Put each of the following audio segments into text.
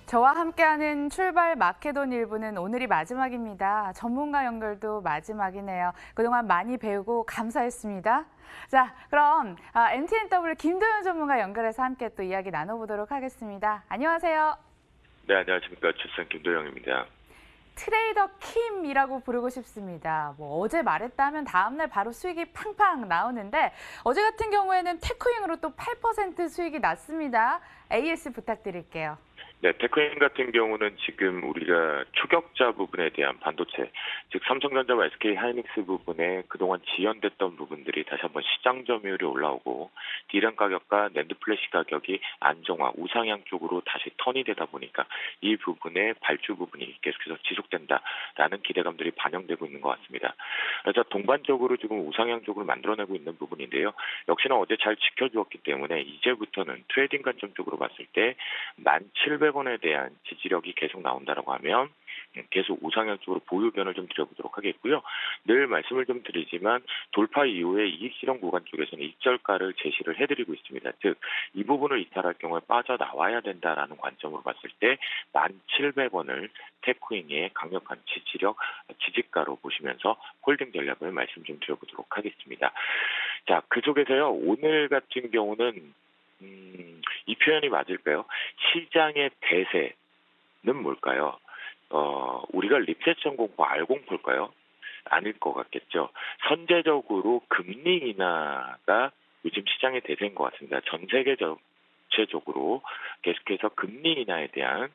저와 함께하는 출발 마케돈 일부는 오늘이 마지막입니다. 전문가 연결도 마지막이네요. 그동안 많이 배우고 감사했습니다. 자, 그럼 NTNW 김도현 전문가 연결해서 함께 또 이야기 나눠보도록 하겠습니다. 안녕하세요. 네, 안녕하십니까. 출산 김도영입니다. 트레이더 킴이라고 부르고 싶습니다. 어제 말했다 하면 다음날 바로 수익이 팡팡 나오는데 어제 같은 경우에는 테크윙으로 또 8% 수익이 났습니다. AS 부탁드릴게요. 네, 테크인 같은 경우는 지금 우리가 추격자 부분에 대한 반도체, 즉 삼성전자와 SK 하이닉스 부분에 그동안 지연됐던 부분들이 다시 한번 시장 점유율이 올라오고 D램 가격과 낸드 플래시 가격이 안정화, 우상향 쪽으로 다시 턴이 되다 보니까 이 부분의 발주 부분이 계속해서 지속된다라는 기대감들이 반영되고 있는 것 같습니다. 그래서 동반적으로 지금 우상향 쪽을 만들어내고 있는 부분인데요. 역시나 어제 잘 지켜주었기 때문에 이제부터는 트레이딩 관점 쪽으로 봤을 때 1,700원에 대한 지지력이 계속 나온다라고 하면 계속 우상향 쪽으로 보유견을 좀 드려보도록 하겠고요. 늘 말씀을 좀 드리지만 돌파 이후에 이익 실현 구간 쪽에서는 익절가를 제시를 해드리고 있습니다. 즉 이 부분을 이탈할 경우에 빠져나와야 된다라는 관점으로 봤을 때 1,700원을 테크윙의 강력한 지지력, 지지가로 보시면서 홀딩 전략을 말씀 좀 드려보도록 하겠습니다. 자, 그 속에서요. 오늘 같은 경우는 이 표현이 맞을까요? 시장의 대세는 뭘까요? 우리가 립세션 공포 알공포일까요? 아닐 것 같겠죠. 선제적으로 금리 인하가 요즘 시장의 대세인 것 같습니다. 전 세계적 전체적으로 계속해서 금리 인하에 대한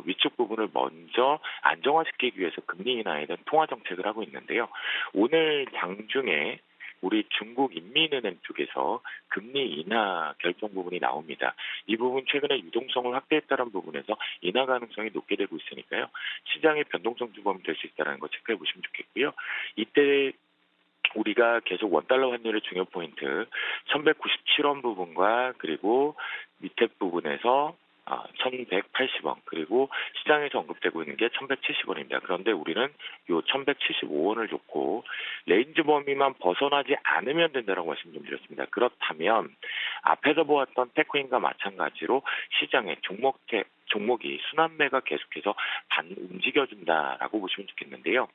위축 부분을 먼저 안정화시키기 위해서 금리 인하에 대한 통화 정책을 하고 있는데요. 오늘 장중에 우리 중국 인민은행 쪽에서 금리 인하 결정 부분이 나옵니다. 이 부분 최근에 유동성을 확대했다는 부분에서 인하 가능성이 높게 되고 있으니까요. 시장의 변동성 주범이 될 수 있다는 거 체크해 보시면 좋겠고요. 이때 우리가 계속 원달러 환율의 중요 포인트 1197원 부분과 그리고 밑에 부분에서 1,180원 그리고 시장에서 언급되고 있는 게 1,170원입니다. 그런데 우리는 요 1,175원을 좋고 레인지 범위만 벗어나지 않으면 된다라고 말씀 좀 드렸습니다. 그렇다면 앞에서 보았던 테크인과 마찬가지로 시장의 종목이 순환매가 계속해서 움직여준다라고 보시면 좋겠는데요.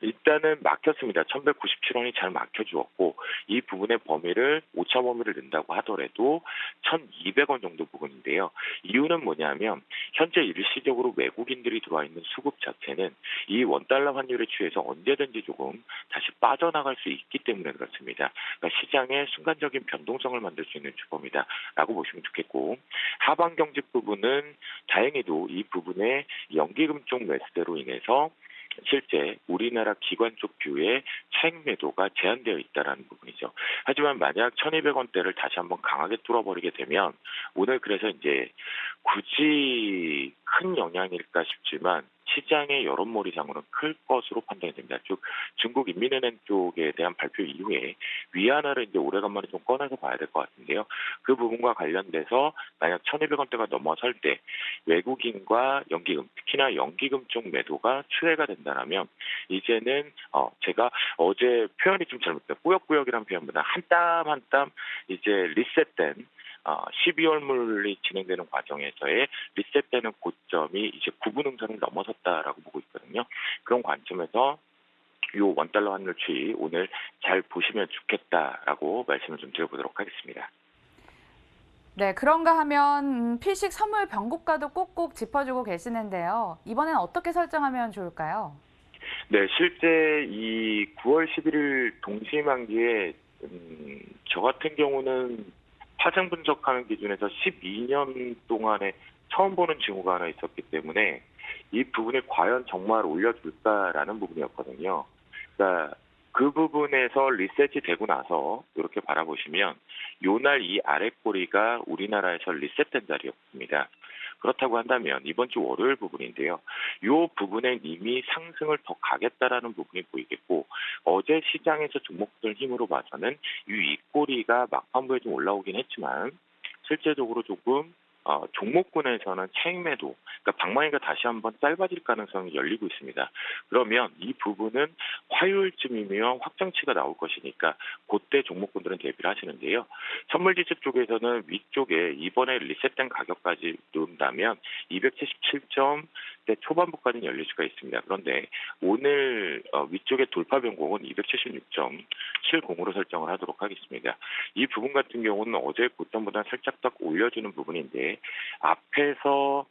일단은 막혔습니다. 1,197원이 잘 막혀주었고 이 부분의 범위를 오차 범위를 넣는다고 하더라도 1,200원 정도 부분인데요. 이유는 뭐냐면 현재 일시적으로 외국인들이 들어와 있는 수급 자체는 이 원달러 환율에 취해서 언제든지 조금 다시 빠져나갈 수 있기 때문에 그렇습니다. 그러니까 시장의 순간적인 변동성을 만들 수 있는 주범이다라고 보시면 좋겠고 하방 경직 부분은 다행히도 이 부분에 연기금 쪽 매수대로 인해서 실제 우리나라 기관 쪽 뷰에 차익 매도가 제한되어 있다는 부분이죠. 하지만 만약 1,200원대를 다시 한번 강하게 뚫어버리게 되면 오늘 그래서 이제 굳이 큰 영향일까 싶지만 시장의 여론몰이상으로는 클 것으로 판단이 됩니다. 즉 중국 인민은행 쪽에 대한 발표 이후에 위안화를 이제 오래간만에 좀 꺼내서 봐야 될 것 같은데요. 그 부분과 관련돼서 만약 1,200원대가 넘어설 때 외국인과 연기금, 특히나 연기금 쪽 매도가 추세가 된다면 이제는 제가 어제 표현이 좀 잘못됐어요. 꾸역꾸역이라는 표현보다 한 땀 한 땀 이제 리셋된 12월 물이 진행되는 과정에서의 리셋되는 고점이 이제 9분 음선을 넘어섰다라고 보고 있거든요. 그런 관점에서 요 원달러 환율 추이 오늘 잘 보시면 좋겠다라고 말씀을 좀 드려보도록 하겠습니다. 네, 그런가 하면 필식 선물 변곡가도 꼭꼭 짚어주고 계시는데요. 이번엔 어떻게 설정하면 좋을까요? 네, 실제 이 9월 11일 동시만기에 저 같은 경우는 파생 분석하는 기준에서 12년 동안에 처음 보는 징후가 하나 있었기 때문에 이 부분이 과연 정말 올려줄까라는 부분이었거든요. 그러니까 그 부분에서 리셋이 되고 나서 이렇게 바라보시면 요날 이 아래 꼬리가 우리나라에서 리셋된 자리였습니다. 그렇다고 한다면 이번 주 월요일 부분인데요. 이 부분에 이미 상승을 더 가겠다라는 부분이 보이겠고 어제 시장에서 종목들 힘으로 봐서는 이 윗꼬리가 막판부에 좀 올라오긴 했지만 실제적으로 조금 종목군에서는 차익 매도, 그러니까 방망이가 다시 한번 짧아질 가능성이 열리고 있습니다. 그러면 이 부분은 화요일쯤이면 확정치가 나올 것이니까 그때 종목군들은 대비를 하시는데요. 선물지수 쪽에서는 위쪽에 이번에 리셋된 가격까지 놓는다면 277점대 초반부까지는 열릴 수가 있습니다. 그런데 오늘 위쪽에 돌파 변곡은 276.70으로 설정을 하도록 하겠습니다. 이 부분 같은 경우는 어제 고점보다 살짝 더 올려주는 부분인데 앞에서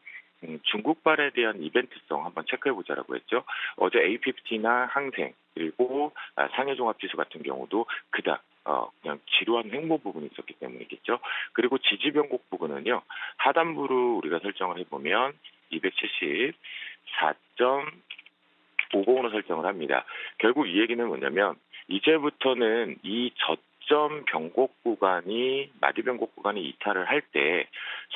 중국발에 대한 이벤트성 한번 체크해보자라고 했죠. 어제 A50나 항생 그리고 상해종합지수 같은 경우도 그닥 그냥 지루한 횡보 부분이 있었기 때문이겠죠. 그리고 지지 변곡 부분은요. 하단부로 우리가 설정을 해보면 274.50으로 설정을 합니다. 결국 이 얘기는 뭐냐면 이제부터는 이 저점 변곡 구간이 마디 변곡 구간이 이탈을 할 때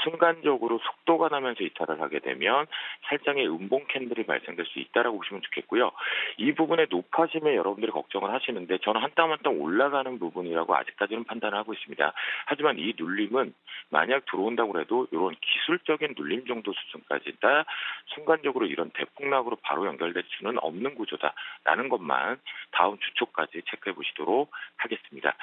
순간적으로 속도가 나면서 이탈을 하게 되면 살짝의 음봉 캔들이 발생될 수 있다라고 보시면 좋겠고요. 이 부분에 높아짐에 여러분들이 걱정을 하시는데 저는 한 땀 한 땀 올라가는 부분이라고 아직까지는 판단을 하고 있습니다. 하지만 이 눌림은 만약 들어온다고 해도 이런 기술적인 눌림 정도 수준까지다 순간적으로 이런 대폭락으로 바로 연결될 수는 없는 구조다라는 것만 다음 주초까지 체크해 보시도록 하겠습니다.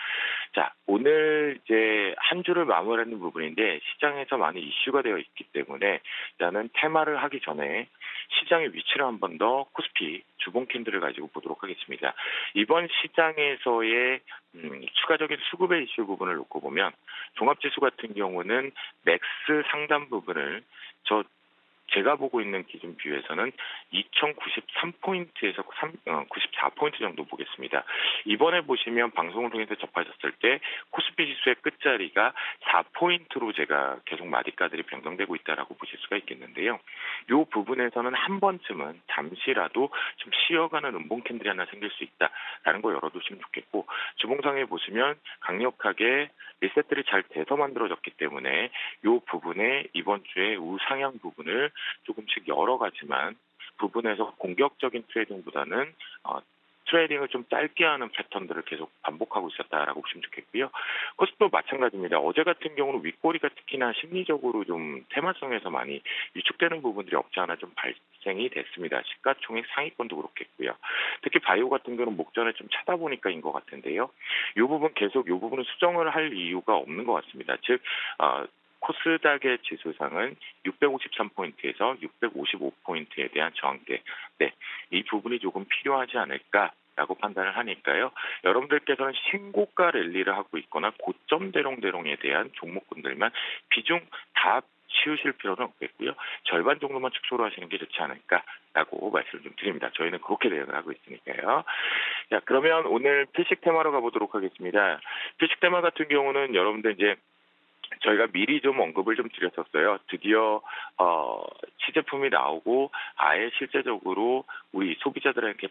자, 오늘 이제 한 주를 마무리하는 부분인데 시장에서 많이 이슈가 되어 있기 때문에 일단은 테마를 하기 전에 시장의 위치를 한 번 더 코스피 주봉 캔들을 가지고 보도록 하겠습니다. 이번 시장에서의 추가적인 수급의 이슈 부분을 놓고 보면 종합지수 같은 경우는 맥스 상단 부분을 제가 보고 있는 기준 뷰에서는 2093포인트에서 94포인트 정도 보겠습니다. 이번에 보시면 방송을 통해서 접하셨을 때 코스피 지수의 끝자리가 4포인트로 제가 계속 마디가들이 변경되고 있다라고 보실 수가 있겠는데요. 이 부분에서는 한 번쯤은 잠시라도 좀 쉬어가는 음봉 캔들이 하나 생길 수 있다라는 거 열어두시면 좋겠고 주봉상에 보시면 강력하게 리셋들이 잘 돼서 만들어졌기 때문에 이 부분에 이번 주에 우상향 부분을 조금씩 여러 가지만 부분에서 공격적인 트레이딩보다는 트레이딩을 좀 짧게 하는 패턴들을 계속 반복하고 있었다라고 보시면 좋겠고요. 코스피도 마찬가지입니다. 어제 같은 경우는 윗꼬리가 특히나 심리적으로 좀 테마성에서 많이 위축되는 부분들이 없지 않아 좀 발생이 됐습니다. 시가총액 상위권도 그렇겠고요. 특히 바이오 같은 경우는 목전에 좀 찾아보니까인 것 같은데요. 이 부분 계속 이 부분은 수정을 할 이유가 없는 것 같습니다. 즉 코스닥의 지수상은 653포인트에서 655포인트에 대한 저항대, 이 부분이 조금 필요하지 않을까라고 판단을 하니까요. 여러분들께서는 신고가 랠리를 하고 있거나 고점 대롱대롱에 대한 종목군들만 비중 다 치우실 필요는 없겠고요. 절반 정도만 축소로 하시는 게 좋지 않을까라고 말씀을 좀 드립니다. 저희는 그렇게 대응을 하고 있으니까요. 자, 그러면 오늘 필식 테마로 가보도록 하겠습니다. 필식 테마 같은 경우는 여러분들 이제 저희가 미리 좀 언급을 좀 드렸었어요. 드디어 시제품이 나오고 아예 실제적으로 우리 소비자들에게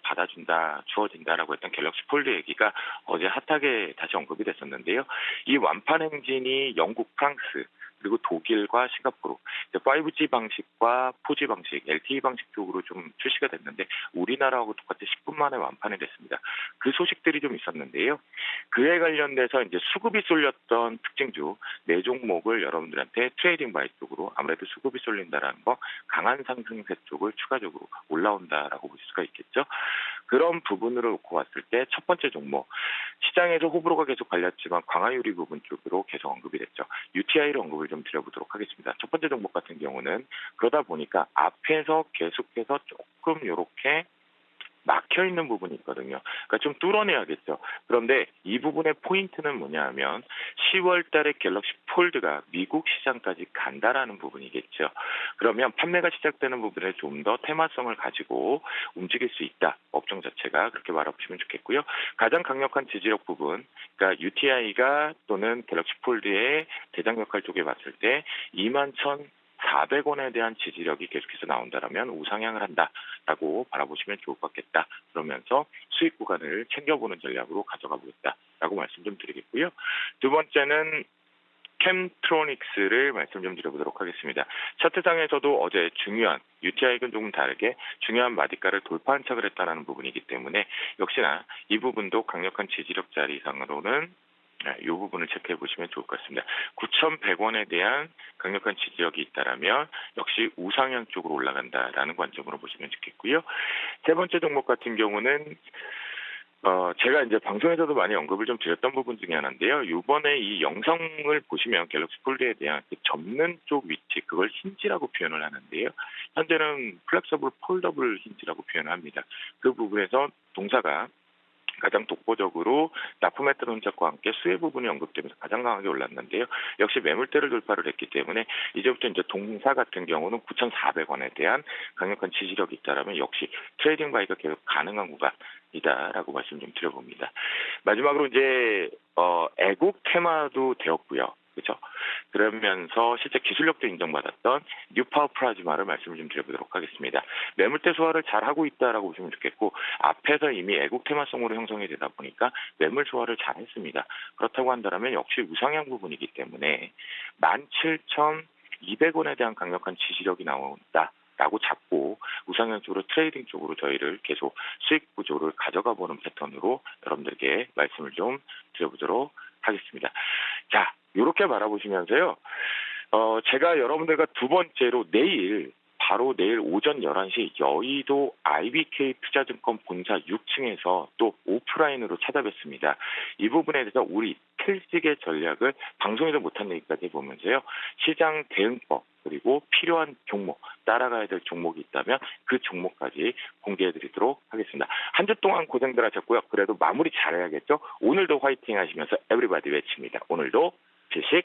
주어진다라고 했던 갤럭시 폴드 얘기가 어제 핫하게 다시 언급이 됐었는데요. 이 완판 행진이 영국, 프랑스 그리고 독일과 싱가포르 5G 방식과 4G 방식, LTE 방식 쪽으로 좀 출시가 됐는데 우리나라하고 똑같이 10분 만에 완판이 됐습니다. 그 소식들이 좀 있었는데요. 그에 관련돼서 이제 수급이 쏠렸던 특징주 네 종목을 여러분들한테 트레이딩 바이 쪽으로 아무래도 수급이 쏠린다라는 거 강한 상승세 쪽을 추가적으로 올라온다라고 볼 수가 있겠죠. 그런 부분으로 놓고 봤을 때 첫 번째 종목 시장에서 호불호가 계속 갈렸지만 강화유리 부분 쪽으로 계속 언급이 됐죠. UTI를 언급을 좀 드려보도록 하겠습니다. 첫 번째 종목 같은 경우는 그러다 보니까 앞에서 계속해서 조금 이렇게 막혀 있는 부분이 있거든요. 그러니까 좀 뚫어내야겠죠. 그런데 이 부분의 포인트는 뭐냐 하면 10월 달에 갤럭시 폴드가 미국 시장까지 간다라는 부분이겠죠. 그러면 판매가 시작되는 부분에 좀 더 테마성을 가지고 움직일 수 있다. 업종 자체가 그렇게 말해보시면 좋겠고요. 가장 강력한 지지력 부분, 그러니까 UTI가 또는 갤럭시 폴드의 대장 역할 쪽에 봤을 때 21,400원에 대한 지지력이 계속해서 나온다라면 우상향을 한다라고 바라보시면 좋을 것 같겠다. 그러면서 수익 구간을 챙겨보는 전략으로 가져가 보겠다라고 말씀 좀 드리겠고요. 두 번째는 캠트로닉스를 말씀 좀 드려보도록 하겠습니다. 차트상에서도 어제 중요한 UTI는 조금 다르게 중요한 마디가를 돌파 한착을 했다는 부분이기 때문에 역시나 이 부분도 강력한 지지력 자리 이상으로는 이 부분을 체크해 보시면 좋을 것 같습니다. 9,100원에 대한 강력한 지지력이 있다라면 역시 우상향 쪽으로 올라간다라는 관점으로 보시면 좋겠고요. 세 번째 종목 같은 경우는 제가 이제 방송에서도 많이 언급을 좀 드렸던 부분 중에 하나인데요. 이번에 이 영상을 보시면 갤럭시 폴드에 대한 그 접는 쪽 위치, 그걸 힌지라고 표현을 하는데요. 현재는 플렉서블 폴더블 힌지라고 표현을 합니다. 그 부분에서 동사가 가장 독보적으로 납품했던 흔적과 함께 수혜 부분이 언급되면서 가장 강하게 올랐는데요. 역시 매물대를 돌파를 했기 때문에 이제부터 이제 동사 같은 경우는 9,400원에 대한 강력한 지지력이 있다라면 역시 트레이딩 바이가 계속 가능한 구간이다라고 말씀 좀 드려봅니다. 마지막으로 이제 애국 테마도 되었고요. 그렇죠? 그러면서 실제 기술력도 인정받았던 뉴파워 플라즈마를 말씀을 좀 드려보도록 하겠습니다. 매물대 소화를 잘 하고 있다라고 보시면 좋겠고 앞에서 이미 애국 테마성으로 형성이 되다 보니까 매물 소화를 잘 했습니다. 그렇다고 한다면 역시 우상향 부분이기 때문에 17,200원에 대한 강력한 지지력이 나온다. 라고 잡고 우상향 쪽으로 트레이딩 쪽으로 저희를 계속 수익 구조를 가져가 보는 패턴으로 여러분들께 말씀을 좀 드려보도록 하겠습니다. 자, 이렇게 바라보시면서요. 제가 여러분들과 두 번째로 바로 내일 오전 11시 여의도 IBK 투자증권 본사 6층에서 또 오프라인으로 찾아뵙습니다. 이 부분에 대해서 우리 필식의 전략을 방송에서 못한 얘기까지 해보면서요. 시장 대응법 그리고 필요한 종목, 따라가야 될 종목이 있다면 그 종목까지 공개해드리도록 하겠습니다. 한 주 동안 고생들 하셨고요. 그래도 마무리 잘해야겠죠. 오늘도 화이팅 하시면서 에브리바디 외칩니다. 오늘도 주식